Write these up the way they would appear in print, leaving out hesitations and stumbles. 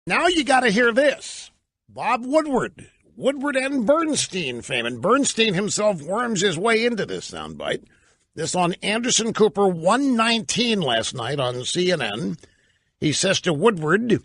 Now you got to hear this. Bob Woodward. Woodward and Bernstein fame. And Bernstein himself worms his way into this soundbite. This on Anderson Cooper 119 last night on CNN. He says to Woodward,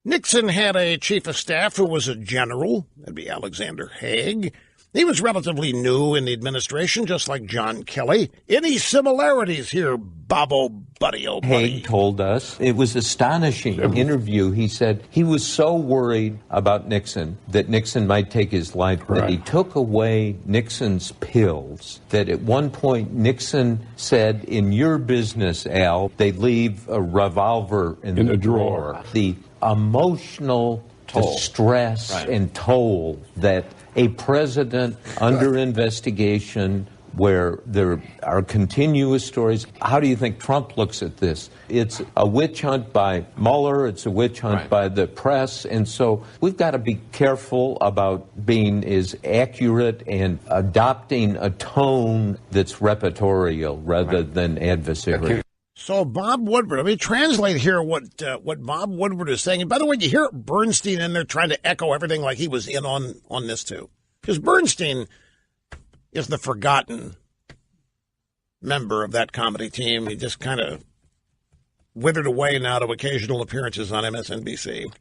Nixon had a chief of staff who was a general. That'd be Alexander Haig. He was relatively new in the administration, just like John Kelly. Any similarities here, Bobo buddy, oh buddy? Haig told us it was astonishing interview. He said he was so worried about Nixon that Nixon might take his life that he took away Nixon's pills. That at one point Nixon said, in your business, Al, they leave a revolver in the drawer. The emotional distress and toll that a president under investigation where there are continuous stories. How do you think Trump looks at this? It's a witch hunt by Mueller. It's a witch hunt by the press. And so we've got to be careful about being as accurate and adopting a tone that's repertorial rather than adversarial. So Bob Woodward, let me translate here what Bob Woodward is saying. And by the way, you hear Bernstein in there trying to echo everything like he was in on this too. Because Bernstein is the forgotten member of that comedy team. He just kind of withered away now to occasional appearances on MSNBC.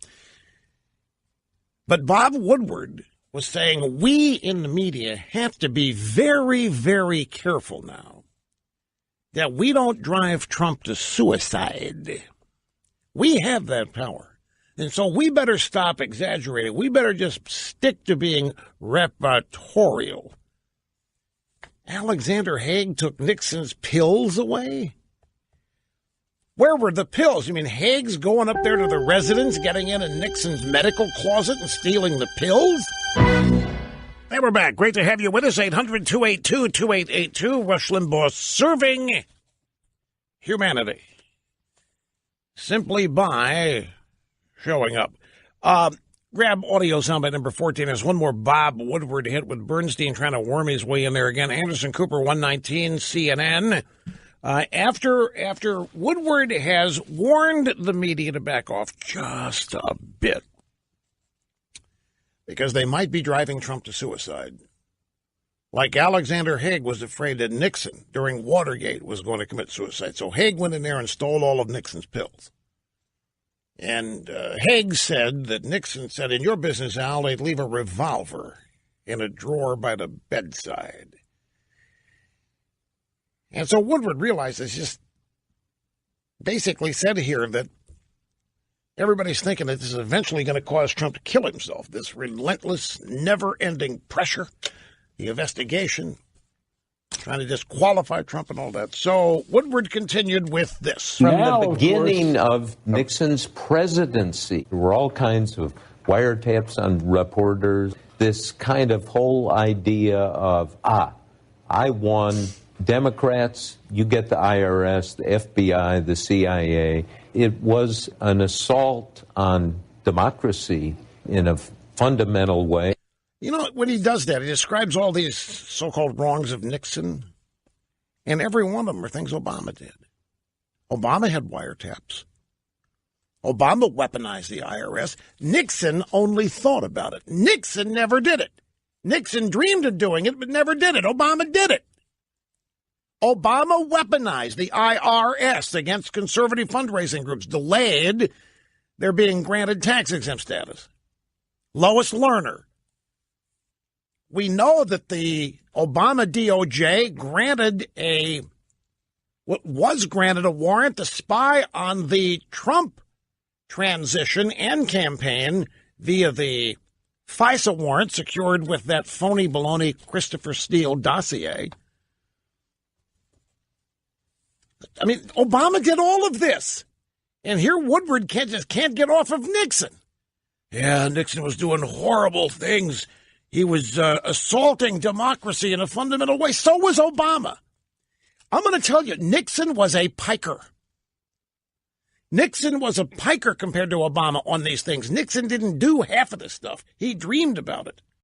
But Bob Woodward was saying we in the media have to be very, very careful now that we don't drive Trump to suicide. We have that power. And so we better stop exaggerating. We better just stick to being repertorial. Alexander Haig took Nixon's pills away? Where were the pills? You mean Haig's going up there to the residence, getting in Nixon's medical closet and stealing the pills? Hey, we're back. Great to have you with us. 800-282-2882. Rush Limbaugh serving humanity simply by showing up. Grab audio soundbite number 14. There's one more Bob Woodward hit with Bernstein trying to worm his way in there again. Anderson Cooper, 119, CNN. After Woodward has warned the media to back off just a bit, because they might be driving Trump to suicide. Like Alexander Haig was afraid that Nixon, during Watergate, was going to commit suicide. So Haig went in there and stole all of Nixon's pills. And Haig said that Nixon said, in your business, Al, they'd leave a revolver in a drawer by the bedside. And so Woodward realizes, just basically said here that everybody's thinking that this is eventually going to cause Trump to kill himself. This relentless, never-ending pressure, the investigation, trying to disqualify Trump and all that. So Woodward continued with this. From the beginning of Nixon's presidency, there were all kinds of wiretaps on reporters, this kind of whole idea of, I won, Democrats, you get the IRS, the FBI, the CIA. It was an assault on democracy in a fundamental way. You know, when he does that, he describes all these so-called wrongs of Nixon, and every one of them are things Obama did. Obama had wiretaps. Obama weaponized the IRS. Nixon only thought about it. Nixon never did it. Nixon dreamed of doing it, but never did it. Obama did it. Obama weaponized the IRS against conservative fundraising groups, delayed their being granted tax-exempt status. Lois Lerner. We know that the Obama DOJ was granted a warrant to spy on the Trump transition and campaign via the FISA warrant secured with that phony baloney Christopher Steele dossier. I mean, Obama did all of this. And here Woodward can't get off of Nixon. Yeah, Nixon was doing horrible things. He was assaulting democracy in a fundamental way. So was Obama. I'm going to tell you, Nixon was a piker. Nixon was a piker compared to Obama on these things. Nixon didn't do half of this stuff. He dreamed about it.